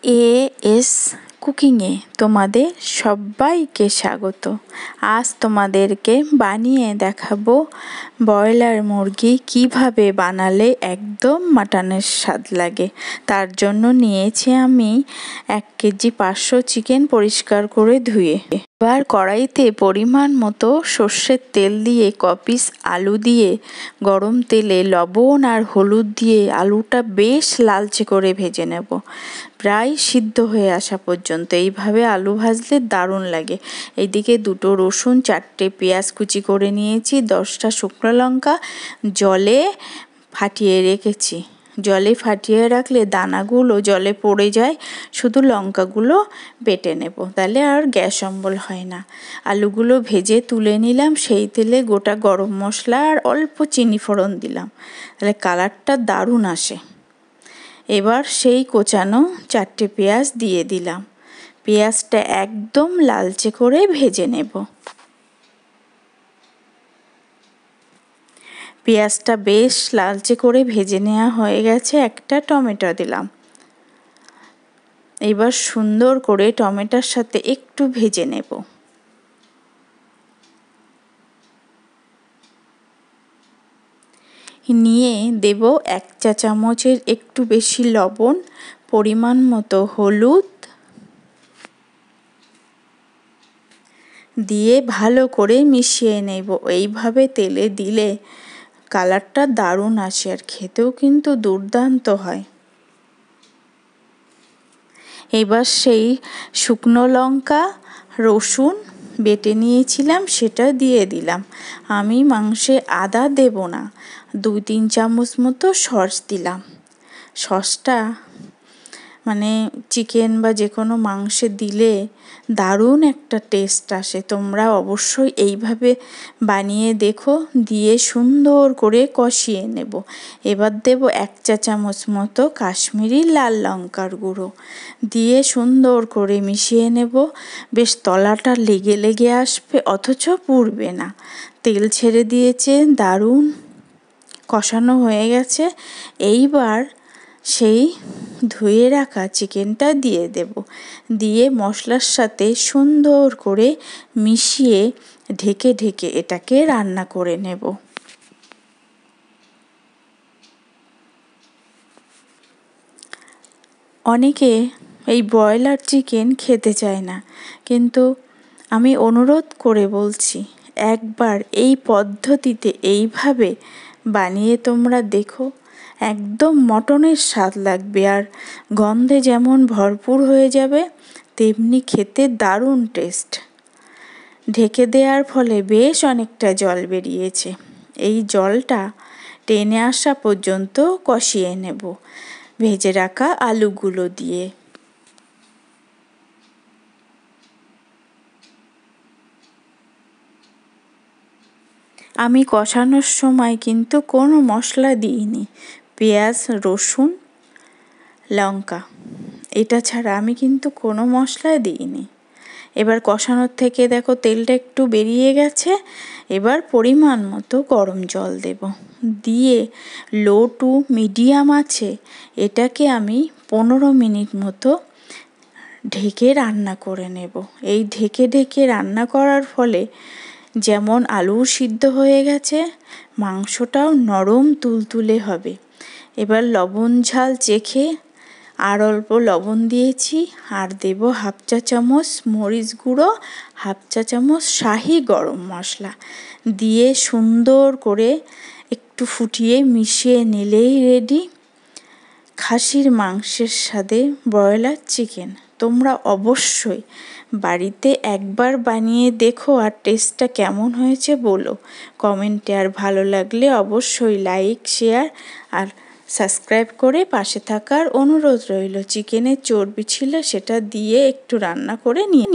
As কুকিংয়ে তোমাদের সবাইকে স্বাগত। আজ তোমাদেরকে বানিয়ে দেখাবো ব্রয়লার মুরগি কিভাবে বানালে একদম মাটনের স্বাদ লাগে। তার জন্য নিয়েছি আমি 1 কেজি 500 চিকেন পরিষ্কার করে ধুয়ে। এবার কড়াইতে পরিমাণ মতো সর্ষের তেল দিয়ে কপিস আলু দিয়ে গরম তেলে লবণ আর হলুদ দিয়ে আলুটা বেশ লালচে করে ভেজে নেব, প্রায় সিদ্ধ হয়ে আসা পর্যন্ত। এইভাবে আলু ভাজলে দারুণ লাগে। এইদিকে 2টো রসুন, 4টে পেঁয়াজ কুচি করে নিয়েছি, 10টা শুকনো লঙ্কা জলে ফাটিয়ে রেখেছি। জলে ফাটিয়ে রাখলে দানাগুলো জলে পড়ে যায়, শুধু লঙ্কাগুলো বেটে নেব, তাহলে আর গ্যাস অম্বল হয় না। আলুগুলো ভেজে তুলে নিলাম, সেই তেলে গোটা গরম মশলা আর অল্প চিনি ফোড়ন দিলাম, তাহলে কালারটা দারুণ আসে। এবার সেই কোচানো 4টে পেঁয়াজ দিয়ে দিলাম, পেঁয়াজটা একদম লালচে করে ভেজে নেব। পেঁয়াজটা বেশ লালচে করে ভেজে নেওয়া হয়ে গেছে, একটা টমেটো দিলাম। এবার সুন্দর করে টমেটোর সাথে একটু ভেজে নেব। নিয়ে দেব 1 চা চামচের একটু বেশি লবণ, পরিমাণ মতো হলুদ দিয়ে ভালো করে মিশিয়ে নেব। এইভাবে তেলে দিলে কালারটা দারুণ আসে আর খেতেও কিন্তু দুর্দান্ত হয়। এবার সেই শুকনো লঙ্কা, রসুন বেটে নিয়েছিলাম সেটা দিয়ে দিলাম। আমি মাংসে আদা দেব না, 2-3 চামচ মতো সস দিলাম। সসটা মানে চিকেন বা যে কোনো মাংসে দিলে দারুণ একটা টেস্ট আসে। তোমরা অবশ্যই এইভাবে বানিয়ে দেখো। দিয়ে সুন্দর করে কষিয়ে নেব। এবার দেব 1 চা চামচ মতো কাশ্মীরি লাল লঙ্কার গুঁড়ো দিয়ে সুন্দর করে মিশিয়ে নেব। বেশ তলাটা লেগে লেগে আসবে, অথচ পুড়বে না। তেল ছেড়ে দিয়েছে, দারুণ কষানো হয়ে গেছে। এইবার সেই ধুয়ে রাখা চিকেনটা দিয়ে দেব, দিয়ে মশলার সাথে সুন্দর করে মিশিয়ে ঢেকে ঢেকে এটাকে রান্না করে নেব। অনেকে এই ব্রয়লার চিকেন খেতে চায় না, কিন্তু আমি অনুরোধ করে বলছি, একবার এই পদ্ধতিতে এইভাবে বানিয়ে তোমরা দেখো, একদম মটনের স্বাদ লাগবে। আর গন্ধে যেমন ভরপুর হয়ে যাবে, তেমনি খেতে দারুণ টেস্ট। ঢেকে দেওয়ার ফলে বেশ অনেকটা জল বেরিয়েছে। এই জলটা টেনে আসা পর্যন্ত কষিয়ে নেব ভেজে রাখা আলুগুলো দিয়ে। আমি কষানোর সময় কিন্তু কোনো মশলা দিইনি, পেঁয়াজ, রসুন, লঙ্কা এটা ছাড়া আমি কিন্তু কোনো মশলা দিইনি। এবার কষানোর থেকে দেখো তেলটা একটু বেরিয়ে গেছে। এবার পরিমাণ মতো গরম জল দেব, দিয়ে লো টু মিডিয়াম আছে এটাকে আমি 15 মিনিট মতো ঢেকে রান্না করে নেব। এই ঢেকে ঢেকে রান্না করার ফলে যেমন আলু সিদ্ধ হয়ে গেছে, মাংসটাও নরম তুলতুলে হবে। এবার লবণ ঝাল চেখে আর অল্প লবণ দিয়েছি, আর দেব 1/2 চা চামচ মরিচ গুঁড়ো, 1/2 চা চামচ শাহি গরম মশলা দিয়ে সুন্দর করে একটু ফুটিয়ে মিশিয়ে নিলেই রেডি খাসির মাংসের স্বাদে ব্রয়লার চিকেন। তোমরা অবশ্যই বাড়িতে একবার বানিয়ে দেখো, আর টেস্টটা কেমন হয়েছে বলো কমেন্টে। আর ভালো লাগলে অবশ্যই লাইক, শেয়ার আর সাবস্ক্রাইব করে পাশে থাকার অনুরোধ রইল। চিকেনের চর্বি ছিল, সেটা দিয়ে একটু রান্না করে নিয়ে